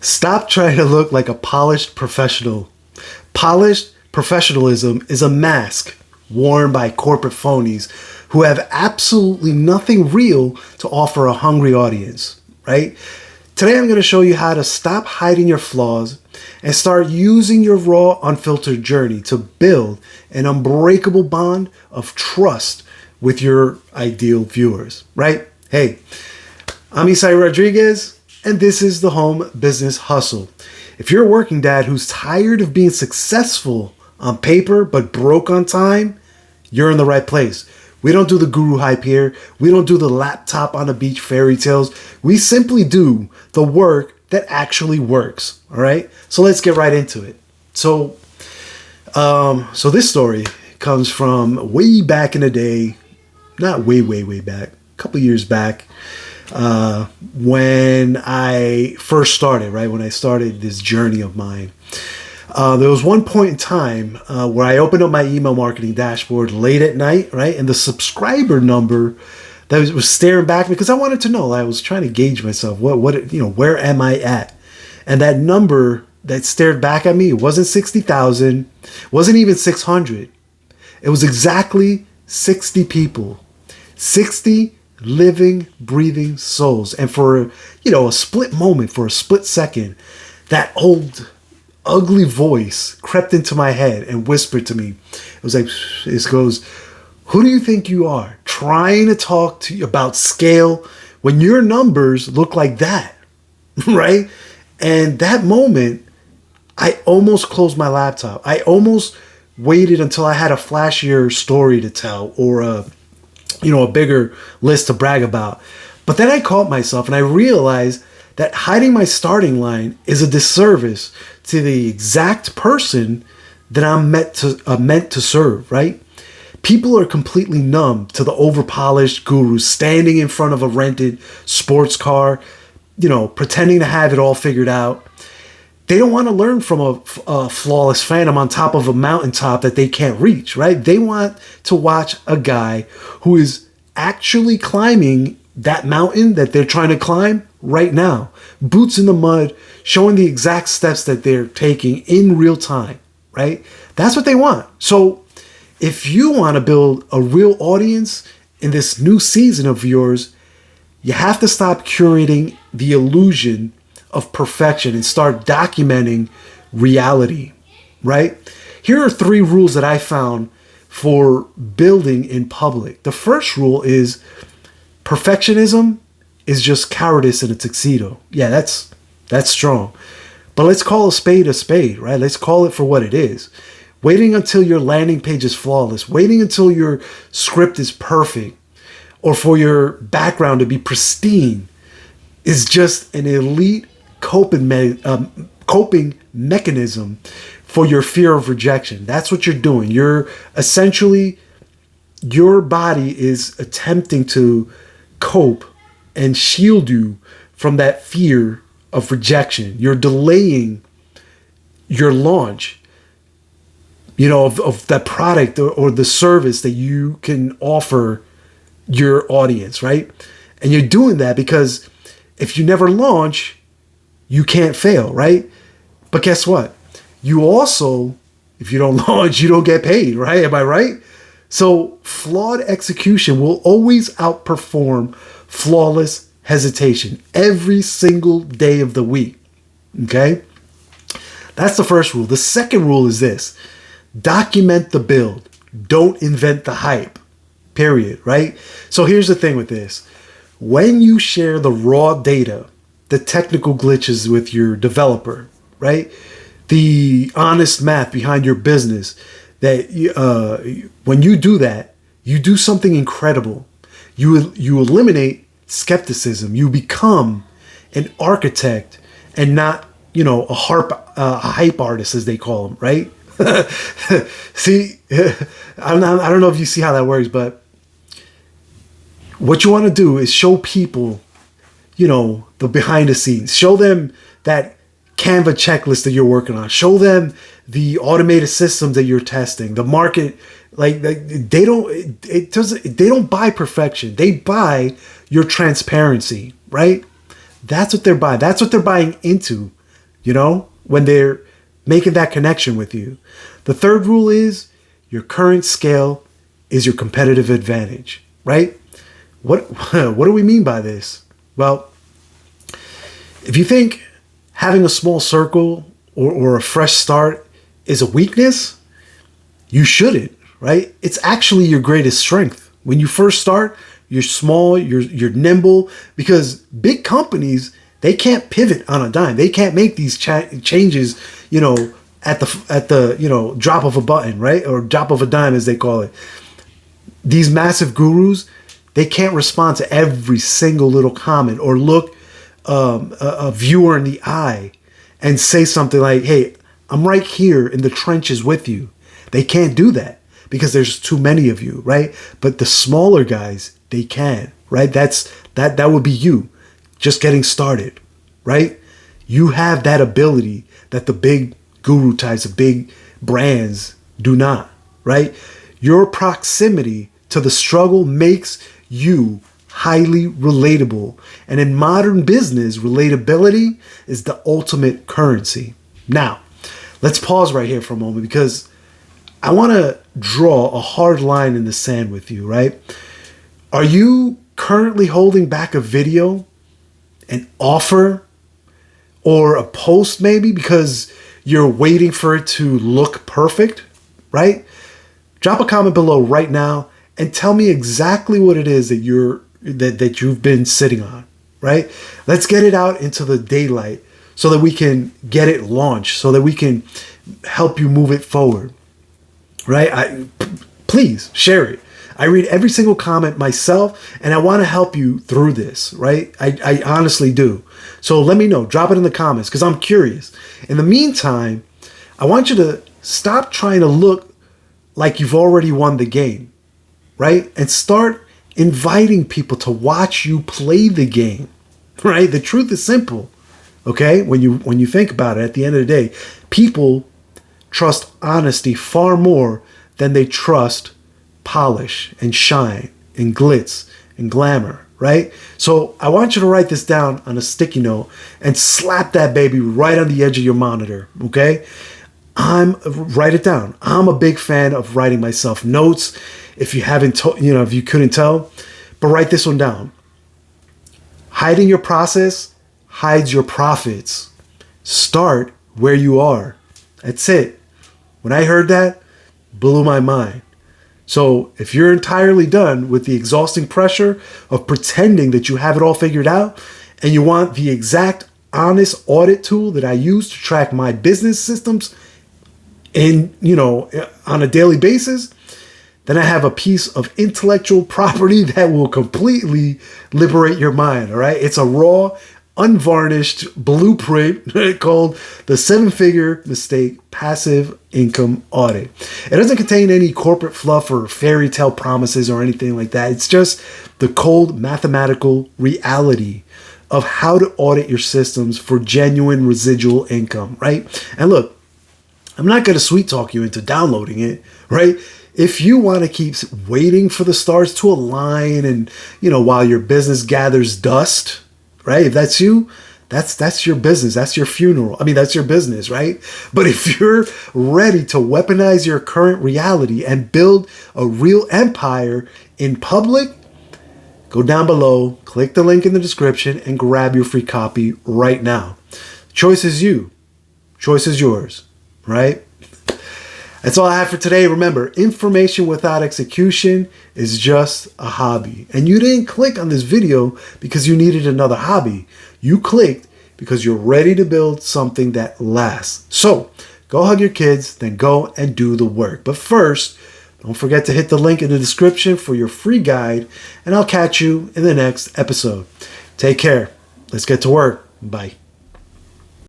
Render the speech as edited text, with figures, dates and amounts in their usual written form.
Stop trying to look like a polished professional. Polished professionalism is a mask worn by corporate phonies who have absolutely nothing real to offer a hungry audience, right? Today I'm going to show you how to stop hiding your flaws and start using your raw, unfiltered journey to build an unbreakable bond of trust with your ideal viewers, right? Hey, I'm Isai Rodriguez, and this is the Home Business Hustle. If you're a working dad who's tired of being successful on paper but broke on time, you're in the right place. We don't do the guru hype here. We don't do the laptop on the beach fairy tales. We simply do the work that actually works. All right. So let's get right into it. So this story comes from way back in the day, not way back, a couple years back, when I first started, right? When I started this journey of mine. There was one point in time where I opened up my email marketing dashboard late at night, right? And the subscriber number that was staring back at me because I wanted to know. I was trying to gauge myself. Where am I at? And that number that stared back at me, it wasn't 60,000, wasn't even 600. It was exactly 60 people, 60 living, breathing souls. And for a split moment, for a split second, that old ugly voice crept into my head and whispered to me. It was like, it goes, who do you think you are, trying to talk to you about scale when your numbers look like that? Right? And that moment, I almost closed my laptop. I almost waited until I had a flashier story to tell or a bigger list to brag about. But then I caught myself and I realized that hiding my starting line is a disservice to the exact person that I'm meant to serve, right? People are completely numb to the overpolished gurus standing in front of a rented sports car, pretending to have it all figured out. They don't want to learn from a flawless phantom on top of a mountaintop that they can't reach, right? They want to watch a guy who is actually climbing that mountain that they're trying to climb right now. Boots in the mud, showing the exact steps that they're taking in real time, right? That's what they want. So if you want to build a real audience in this new season of yours, you have to stop curating the illusion of perfection and start documenting reality, right? Here are 3 rules that I found for building in public. The first rule is perfectionism is just cowardice in a tuxedo. Yeah, that's strong. But let's call a spade, right? Let's call it for what it is. Waiting until your landing page is flawless, waiting until your script is perfect, or for your background to be pristine is just an elite coping mechanism for your fear of rejection. That's what you're doing. You're essentially, your body is attempting to cope and shield you from that fear of rejection. You're delaying your launch, of that product or the service that you can offer your audience, right? And you're doing that because if you never launch, you can't fail, right? But guess what? You also, if you don't launch, you don't get paid, right? Am I right? So flawed execution will always outperform flawless hesitation every single day of the week. Okay? That's the first rule. The second rule is this: document the build. Don't invent the hype. Period. Right? So here's the thing with this. When you share the raw data, the technical glitches with your developer, right? The honest math behind your business, that when you do that, you do something incredible. You eliminate skepticism. You become an architect and not, a hype artist, as they call them, right? See, I don't know if you see how that works, but what you want to do is show people, the behind the scenes. Show them that Canva checklist that you're working on. Show them the automated systems that you're testing. The market, they don't buy perfection. They buy your transparency, right? That's what they're buying. That's what they're buying into. when they're making that connection with you. The third rule is your current scale is your competitive advantage, right? What do we mean by this? Well, if you think having a small circle or a fresh start is a weakness, you shouldn't, right? It's actually your greatest strength. When you first start, you're small, you're nimble, because big companies, they can't pivot on a dime. They can't make these changes, at the drop of a button, right? Or drop of a dime, as they call it. These massive gurus, they can't respond to every single little comment or look a viewer in the eye and say something like, hey, I'm right here in the trenches with you. They can't do that because there's too many of you, right? But the smaller guys, they can, right? That would be you just getting started, right? You have that ability that the big guru types of big brands do not, right? Your proximity to the struggle makes you highly relatable. And in modern business, relatability is the ultimate currency. Now, let's pause right here for a moment because I want to draw a hard line in the sand with you, right? Are you currently holding back a video, an offer, or a post maybe because you're waiting for it to look perfect, right? Drop a comment below right now and tell me exactly what it is that you've been sitting on, right? Let's get it out into the daylight so that we can get it launched, so that we can help you move it forward, right? Please share it. I read every single comment myself, and I want to help you through this, right? I honestly do. So let me know. Drop it in the comments because I'm curious. In the meantime, I want you to stop trying to look like you've already won the game, right? And start inviting people to watch you play the game, right? The truth is simple, okay? When you think about it, at the end of the day, people trust honesty far more than they trust polish and shine and glitz and glamour, right? So I want you to write this down on a sticky note and slap that baby right on the edge of your monitor, okay? Write it down. I'm a big fan of writing myself notes. If you haven't, if you couldn't tell, but write this one down. Hiding your process hides your profits. Start where you are. That's it. When I heard that, blew my mind. So if you're entirely done with the exhausting pressure of pretending that you have it all figured out and you want the exact honest audit tool that I use to track my business systems on a daily basis, then I have a piece of intellectual property that will completely liberate your mind, all right? It's a raw, unvarnished blueprint called the 7-Figure Mistake Passive Income Audit. It doesn't contain any corporate fluff or fairy tale promises or anything like that. It's just the cold mathematical reality of how to audit your systems for genuine residual income, right? And look, I'm not going to sweet talk you into downloading it, right? If you want to keep waiting for the stars to align and, while your business gathers dust, right? If that's you, that's your business. That's your funeral. I mean, that's your business, right? But if you're ready to weaponize your current reality and build a real empire in public, go down below, click the link in the description, and grab your free copy right now. Choice is you. Choice is yours, right? That's all I have for today. Remember, information without execution is just a hobby. And you didn't click on this video because you needed another hobby. You clicked because you're ready to build something that lasts. So go hug your kids, then go and do the work. But first, don't forget to hit the link in the description for your free guide, and I'll catch you in the next episode. Take care. Let's get to work. Bye.